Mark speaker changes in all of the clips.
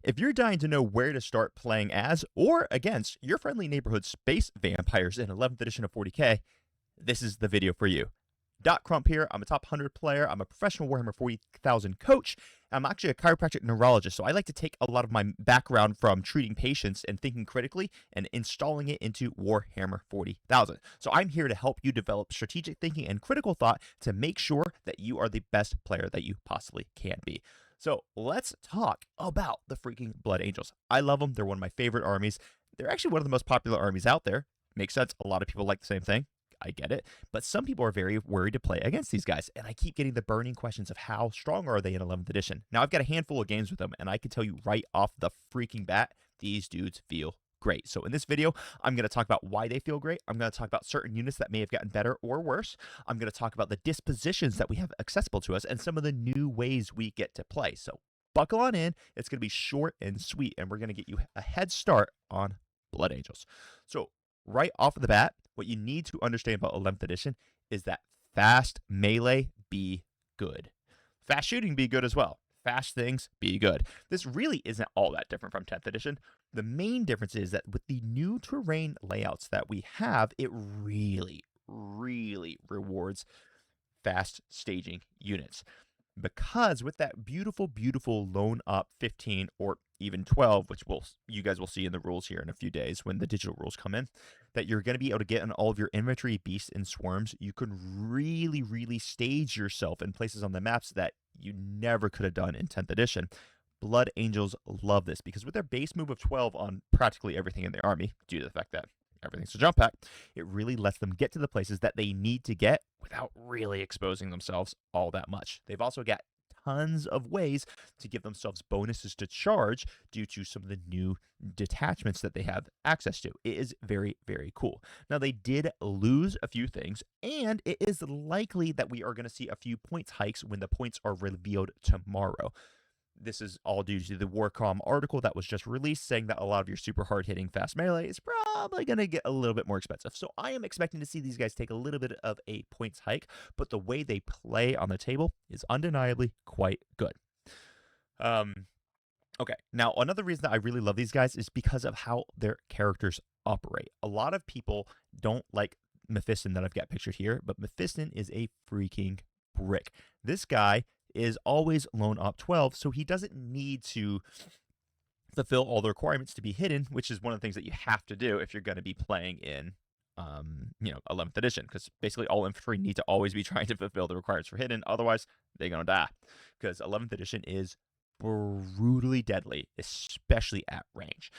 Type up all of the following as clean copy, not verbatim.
Speaker 1: If you're dying to know where to start playing as or against your friendly neighborhood space vampires in 11th edition of 40k, this is the video for you. Dot Crump here. I'm a top 100 player. I'm a professional Warhammer 40,000 coach. I'm actually a chiropractic neurologist, so I like to take a lot of my background from treating patients and thinking critically and installing it into Warhammer 40,000. So I'm here to help you develop strategic thinking and critical thought to make sure that you are the best player that you possibly can be. So let's talk about the freaking Blood Angels. I love them. They're one of my favorite armies. They're actually one of the most popular armies out there. Makes sense. A lot of people like the same thing. I get it. But some people are very worried to play against these guys. And I keep getting the burning questions of how strong are they in 11th edition. Now, I've got a handful of games with them, and I can tell you right off the freaking bat, these dudes feel great. So in this video, I'm going to talk about why they feel great. I'm going to talk about certain units that may have gotten better or worse. I'm going to talk about the dispositions that we have accessible to us and some of the new ways we get to play. So buckle on in. It's going to be short and sweet, and we're going to get you a head start on Blood Angels. So right off of the bat, what you need to understand about 11th edition is that fast melee be good. Fast shooting be good as well. Fast things be good. This really isn't all that different from 10th edition. The main difference is that with the new terrain layouts that we have, it really rewards fast staging units. Because with that beautiful loan up 15 or even 12, which you guys will see in the rules here in a few days when the digital rules come in, that you're going to be able to get on all of your infantry, beasts, and swarms, you can really stage yourself in places on the maps that you never could have done in 10th edition. Blood Angels love this because with their base move of 12 on practically everything in their army, due to the fact that everything's a jump pack, it really lets them get to the places that they need to get without really exposing themselves all that much. They've also got tons of ways to give themselves bonuses to charge due to some of the new detachments that they have access to. It is very cool. Now, they did lose a few things, and it is likely that we are going to see a few points hikes when the points are revealed tomorrow. This is all due to the Warcom article that was just released saying that a lot of your super hard-hitting fast melee is probably going to get a little bit more expensive. So I am expecting to see these guys take a little bit of a points hike, but the way they play on the table is undeniably quite good. Okay, now another reason that I really love these guys is because of how their characters operate. A lot of people don't like Mephiston that I've got pictured here, but Mephiston is a freaking brick. This guy is always lone op 12, so he doesn't need to fulfill all the requirements to be hidden, which is one of the things that you have to do if you're going to be playing in 11th edition, because basically all infantry need to always be trying to fulfill the requirements for hidden, otherwise they're going to die, because 11th edition is brutally deadly, especially at range.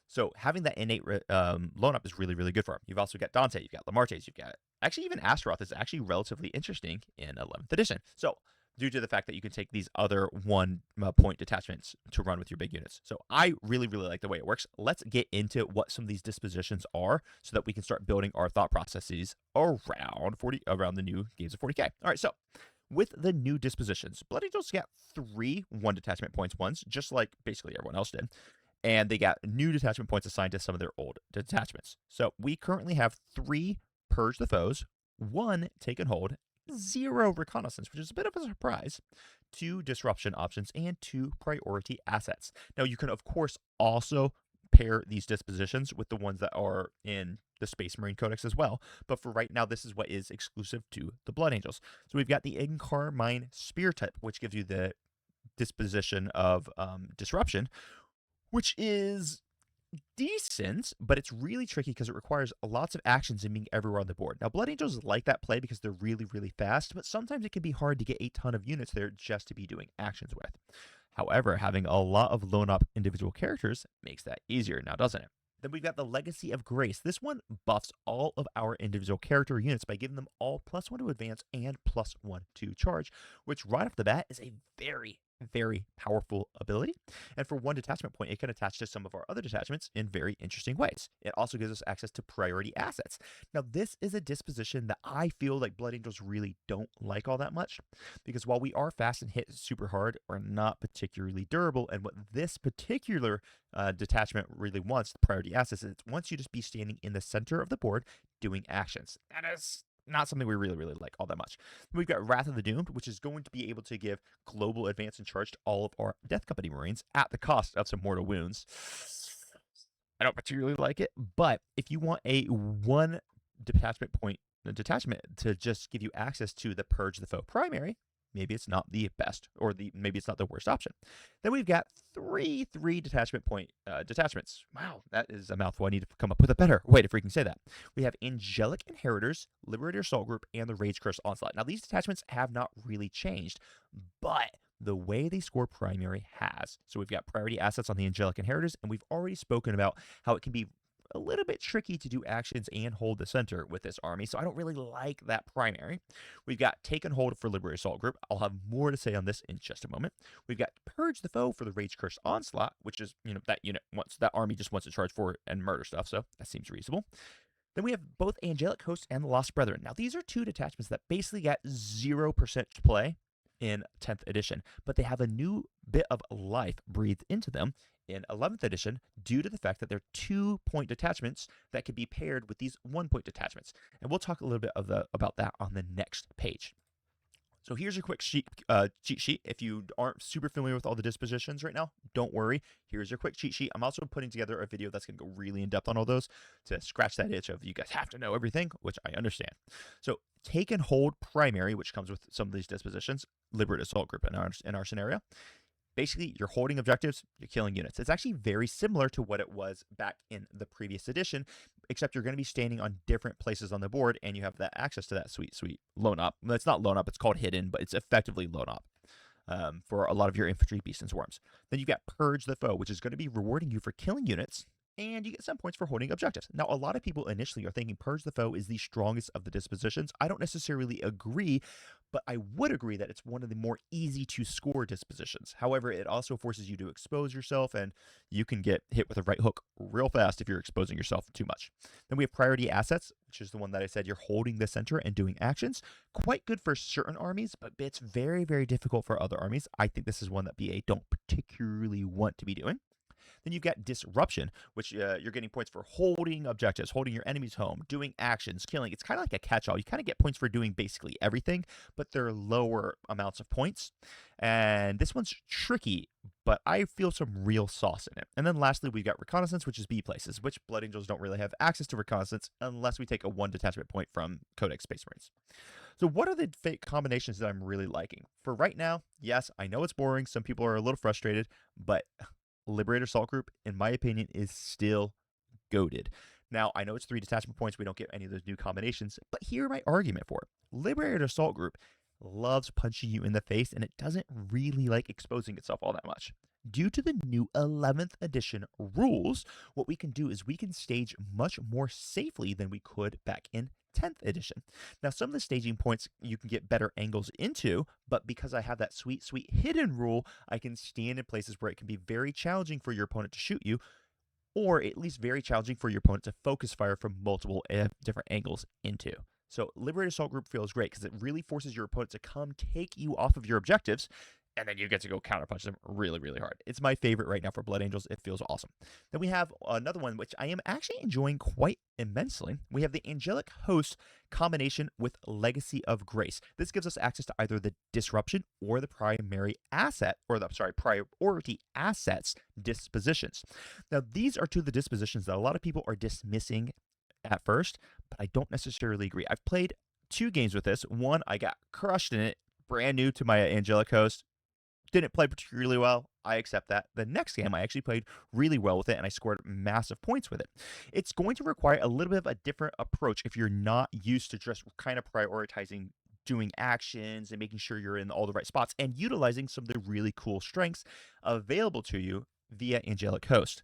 Speaker 1: So having that innate loan up is really good for him. You've also got Dante, you've got Lamartes, you've got actually even Astaroth is actually relatively interesting in 11th edition. So due to the fact that you can take these other 1 point detachments to run with your big units. So I really like the way it works. Let's get into what some of these dispositions are so that we can start building our thought processes around the new games of 40k. All right, so with the new dispositions, Blood Angels got 3 1 detachment points once, just like basically everyone else did. And they got new detachment points assigned to some of their old detachments. So we currently have 3 Purge the Foes, 1 Take and Hold, 0 reconnaissance, which is a bit of a surprise, 2 disruption options, and 2 priority assets. Now, you can, of course, also pair these dispositions with the ones that are in the Space Marine Codex as well, but for right now, this is what is exclusive to the Blood Angels. So we've got the Incarmine Spear type, which gives you the disposition of disruption, which is decent, but it's really tricky because it requires lots of actions and being everywhere on the board. Now, Blood Angels like that play because they're really fast, but sometimes it can be hard to get a ton of units there just to be doing actions with. However, having a lot of lone up individual characters makes that easier now, doesn't it? Then we've got the Legacy of Grace. This one buffs all of our individual character units by giving them all +1 to advance and +1 to charge, which right off the bat is a very powerful ability. And for 1 detachment point, it can attach to some of our other detachments in very interesting ways. It also gives us access to priority assets. Now, this is a disposition that I feel like Blood Angels really don't like all that much, because while we are fast and hit super hard, we're not particularly durable. And what this particular detachment really wants, the priority assets, is it wants you to be standing in the center of the board doing actions. That is not something we really like all that much. We've got Wrath of the Doomed, which is going to be able to give global advance and charge to all of our Death Company Marines at the cost of some mortal wounds. I don't particularly like it, but if you want a one detachment to just give you access to the Purge the Foe primary, maybe it's not the best, or maybe it's not the worst option. Then we've got three detachment point detachments. Wow, that is a mouthful. I need to come up with a better way to freaking say that. We have Angelic Inheritors, Liberator Assault Group, and the Rage Curse Onslaught. Now, these detachments have not really changed, but the way they score primary has. So we've got priority assets on the Angelic Inheritors, and we've already spoken about how it can be a little bit tricky to do actions and hold the center with this army, so I don't really like that primary. We've got Take and Hold for Liberator Assault Group. I'll have more to say on this in just a moment. We've got Purge the Foe for the Rage Curse Onslaught, which is, that army just wants to charge forward and murder stuff, so that seems reasonable. Then we have both Angelic Host and the Lost Brethren. Now, these are two detachments that basically got 0% play in 10th edition, but they have a new bit of life breathed into them in 11th edition due to the fact that they're 2-point detachments that can be paired with these 1-point detachments. And we'll talk a little bit about that on the next page. So here's your quick cheat sheet. If you aren't super familiar with all the dispositions right now, don't worry. Here's your quick cheat sheet. I'm also putting together a video that's going to go really in depth on all those to scratch that itch of you guys have to know everything, which I understand. So Take and Hold primary, which comes with some of these dispositions, Liberator Assault Group in our scenario. Basically, you're holding objectives, you're killing units. It's actually very similar to what it was back in the previous edition, except you're going to be standing on different places on the board, and you have that access to that sweet loan up. Well, it's not loan up, it's called hidden, but it's effectively loan up for a lot of your infantry, beasts, and swarms. Then you've got Purge the Foe, which is going to be rewarding you for killing units, and you get some points for holding objectives. Now, a lot of people initially are thinking Purge the Foe is the strongest of the dispositions. I don't necessarily agree, but I would agree that it's one of the more easy to score dispositions. However, it also forces you to expose yourself, and you can get hit with a right hook real fast if you're exposing yourself too much. Then we have priority assets, which is the one that I said you're holding the center and doing actions. Quite good for certain armies, but it's very, very difficult for other armies. I think this is one that BA don't particularly want to be doing. Then you've got Disruption, which you're getting points for holding objectives, holding your enemies home, doing actions, killing. It's kind of like a catch-all. You kind of get points for doing basically everything, but they're lower amounts of points. And this one's tricky, but I feel some real sauce in it. And then lastly, we've got Reconnaissance, which is B places, which Blood Angels don't really have access to Reconnaissance unless we take a 1 detachment point from Codex Space Marines. So what are the fake combinations that I'm really liking? For right now, yes, I know it's boring. Some people are a little frustrated, but Liberator Assault Group, in my opinion, is still goated. Now, I know it's 3 detachment points. We don't get any of those new combinations, but here my argument for it. Liberator Assault Group loves punching you in the face, and it doesn't really like exposing itself all that much. Due to the new 11th edition rules, what we can do is we can stage much more safely than we could back in 10th edition. Now, some of the staging points you can get better angles into, but because I have that sweet hidden rule, I can stand in places where it can be very challenging for your opponent to shoot you, or at least very challenging for your opponent to focus fire from multiple different angles into. So Liberator Assault Group feels great because it really forces your opponent to come take you off of your objectives, and then you get to go counterpunch them really, really hard. It's my favorite right now for Blood Angels. It feels awesome. Then we have another one, which I am actually enjoying quite immensely. We have the Angelic Host combination with Legacy of Grace. This gives us access to either the Disruption or the priority assets dispositions. Now, these are two of the dispositions that a lot of people are dismissing at first, but I don't necessarily agree. I've played 2 games with this. One, I got crushed in it, brand new to my Angelic Host. Didn't play particularly well. I accept that. The next game, I actually played really well with it, and I scored massive points with it. It's going to require a little bit of a different approach if you're not used to just kind of prioritizing doing actions and making sure you're in all the right spots and utilizing some of the really cool strengths available to you via Angelic Host.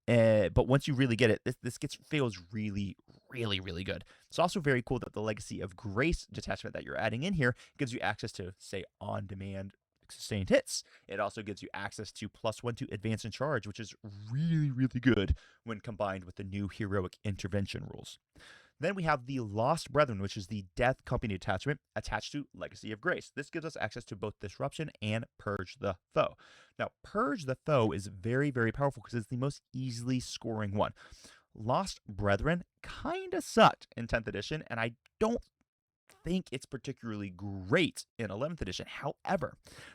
Speaker 1: But once you really get it, this feels really, really, really good. It's also very cool that the Legacy of Grace detachment that you're adding in here gives you access to, say, on-demand sustained hits. It also gives you access to +1 to advance and charge, which is really, really good when combined with the new heroic intervention rules. Then we have the Lost Brethren, which is the Death Company attachment attached to Legacy of Grace. This gives us access to both Disruption and Purge the Foe. Now, Purge the Foe is very, very powerful because it's the most easily scoring one. Lost Brethren kind of sucked in 10th edition, and I don't think it's particularly great in 11th edition. However,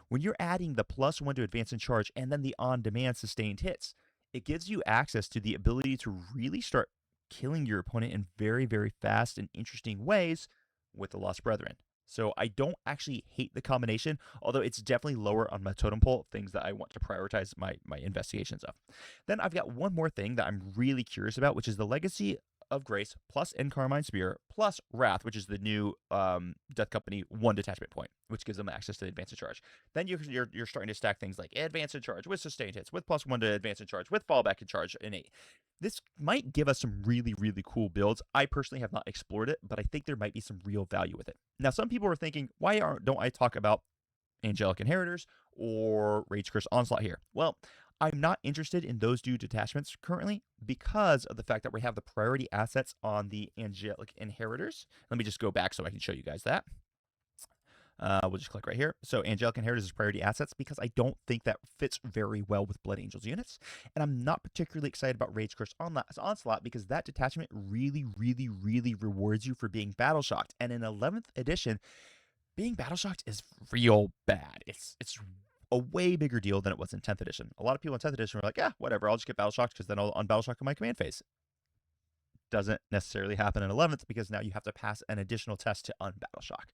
Speaker 1: when you're adding the +1 to advance and charge and then the on-demand sustained hits, it gives you access to the ability to really start killing your opponent in very, very fast and interesting ways with the Lost Brethren. So I don't actually hate the combination, although it's definitely lower on my totem pole, things that I want to prioritize my investigations of. Then I've got one more thing that I'm really curious about, which is the Legacy of Grace plus Encarmine Spear plus Wrath, which is the new Death Company 1 detachment point, which gives them access to advance and charge. Then you're starting to stack things like advance and charge with sustained hits, with +1 to advance and charge, with fallback and charge innate. This might give us some really, really cool builds. I personally have not explored it, but I think there might be some real value with it. Now, some people are thinking, why don't I talk about Angelic Inheritors or Rage Curse Onslaught here? Well, I'm not interested in those two detachments currently because of the fact that we have the priority assets on the Angelic Inheritors. Let me just go back so I can show you guys that. We'll just click right here. So Angelic Inheritors is priority assets because I don't think that fits very well with Blood Angels units. And I'm not particularly excited about Rage Curse Onslaught because that detachment really, really, really rewards you for being battle shocked. And in 11th edition, being battle shocked is real bad. It's a way bigger deal than it was in 10th edition. A lot of people in 10th edition were like, yeah, whatever, I'll just get battle shocked because then I'll unbattle shock in my command phase. Doesn't necessarily happen in 11th because now you have to pass an additional test to unbattle shock,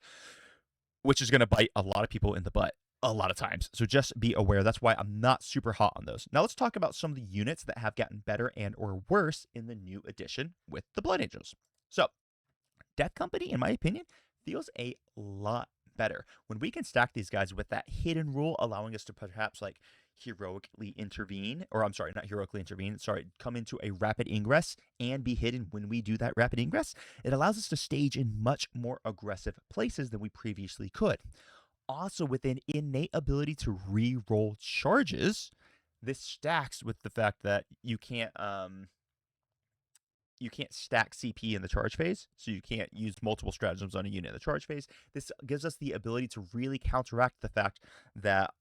Speaker 1: which is going to bite a lot of people in the butt a lot of times. So just be aware. That's why I'm not super hot on those. Now let's talk about some of the units that have gotten better and or worse in the new edition with the Blood Angels. So Death Company, in my opinion, feels a lot better when we can stack these guys with that hidden rule, allowing us to perhaps like heroically intervene, or I'm sorry, not heroically intervene, sorry, come into a rapid ingress and be hidden when we do that rapid ingress. It allows us to stage in much more aggressive places than we previously could. Also, with an innate ability to re-roll charges, this stacks with the fact that you can't stack CP in the charge phase, so you can't use multiple stratagems on a unit in the charge phase. This gives us the ability to really counteract the fact that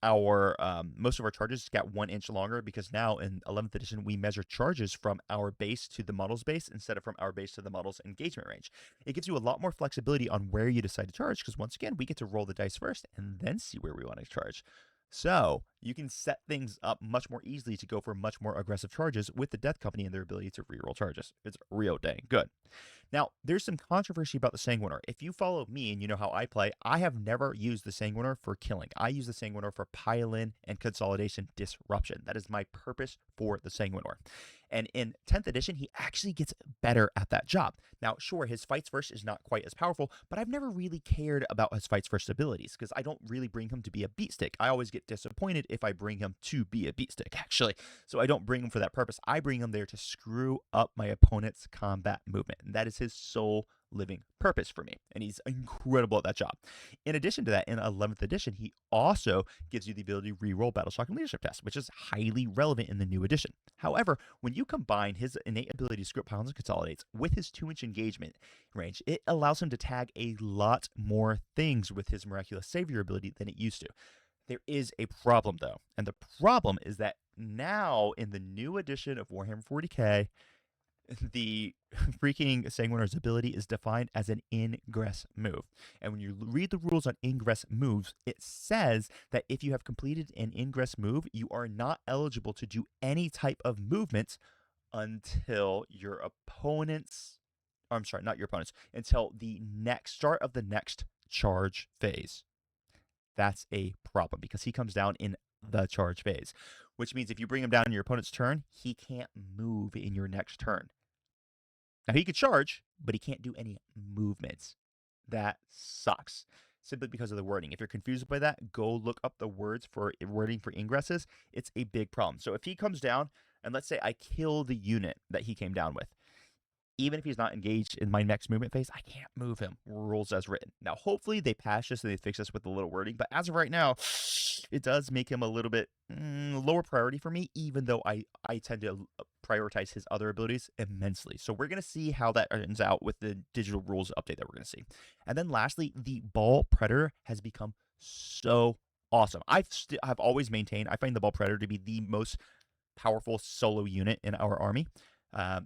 Speaker 1: our most of our charges got 1 inch longer, because now in 11th edition we measure charges from our base to the model's base instead of from our base to the model's engagement range. It gives you a lot more flexibility on where you decide to charge, because once again we get to roll the dice first and then see where we want to charge. So you can set things up much more easily to go for much more aggressive charges with the Death Company and their ability to reroll charges. It's real dang good. Now, there's some controversy about the Sanguinor. If you follow me and you know how I play, I have never used the Sanguinor for killing. I use the Sanguinor for pile-in and consolidation disruption. That is my purpose for the Sanguinor. And in 10th edition, he actually gets better at that job. Now, sure, his fights first is not quite as powerful, but I've never really cared about his fights first abilities because I don't really bring him to be a beat stick. I always get disappointed if I bring him to be a beat stick, actually. So I don't bring him for that purpose. I bring him there to screw up my opponent's combat movement. And that is his sole living purpose for me, and he's incredible at that job. In addition to that, in 11th edition, he also gives you the ability to reroll battle shock and leadership tests, which is highly relevant in the new edition. However, when you combine his innate ability to script piles and consolidates with his 2-inch engagement range, it allows him to tag a lot more things with his miraculous savior ability than it used to. There is a problem though, and the problem is that now in the new edition of Warhammer 40k, the freaking Sanguinor's ability is defined as an ingress move. And when you read the rules on ingress moves, it says that if you have completed an ingress move, you are not eligible to do any type of movement until your opponent's, I'm sorry, not your opponent's, until the next start of the next charge phase. That's a problem because he comes down in the charge phase, which means if you bring him down in your opponent's turn, he can't move in your next turn. Now, he could charge, but he can't do any movements. That sucks, simply because of the wording. If you're confused by that, go look up the wording for ingresses. It's a big problem. So if he comes down, and let's say I kill the unit that he came down with, even if he's not engaged in my next movement phase, I can't move him. Rules as written. Now, hopefully they patch this and they fix this with a little wording, but as of right now, it does make him a little bit lower priority for me, even though I tend to prioritize his other abilities immensely. So we're going to see how that ends out with the digital rules update that we're going to see. And then lastly, the Ball Predator has become so awesome. I've always maintained, I find the Ball Predator to be the most powerful solo unit in our army.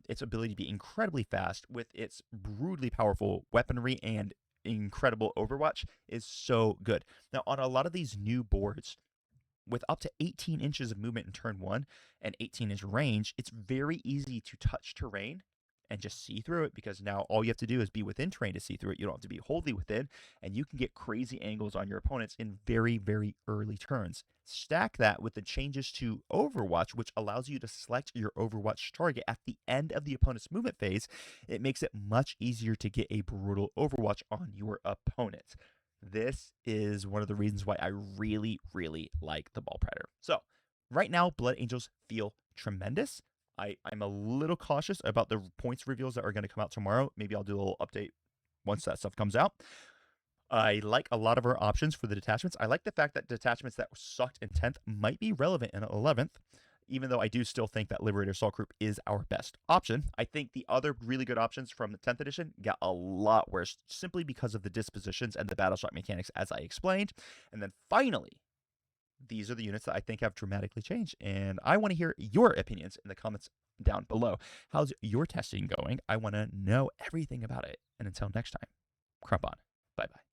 Speaker 1: its ability to be incredibly fast with its brutally powerful weaponry and incredible Overwatch is so good. Now, on a lot of these new boards, with up to 18 inches of movement in turn one and 18-inch range, it's very easy to touch terrain and just see through it, because now all you have to do is be within terrain to see through it. You don't have to be wholly within, and you can get crazy angles on your opponents in very, very early turns. Stack that with the changes to Overwatch, which allows you to select your Overwatch target at the end of the opponent's movement phase. It makes it much easier to get a brutal Overwatch on your opponent. This is one of the reasons why I really, really like the Ball Predator. So, right now, Blood Angels feel tremendous. I'm a little cautious about the points reveals that are going to come out tomorrow. Maybe I'll do a little update once that stuff comes out. I like a lot of our options for the detachments. I like the fact that detachments that sucked in 10th might be relevant in 11th, even though I do still think that Liberator Assault Group is our best option. I think the other really good options from the 10th edition got a lot worse simply because of the dispositions and the battle shock mechanics, as I explained. And then finally, these are the units that I think have dramatically changed. And I want to hear your opinions in the comments down below. How's your testing going? I want to know everything about it. And until next time, crump on. Bye bye.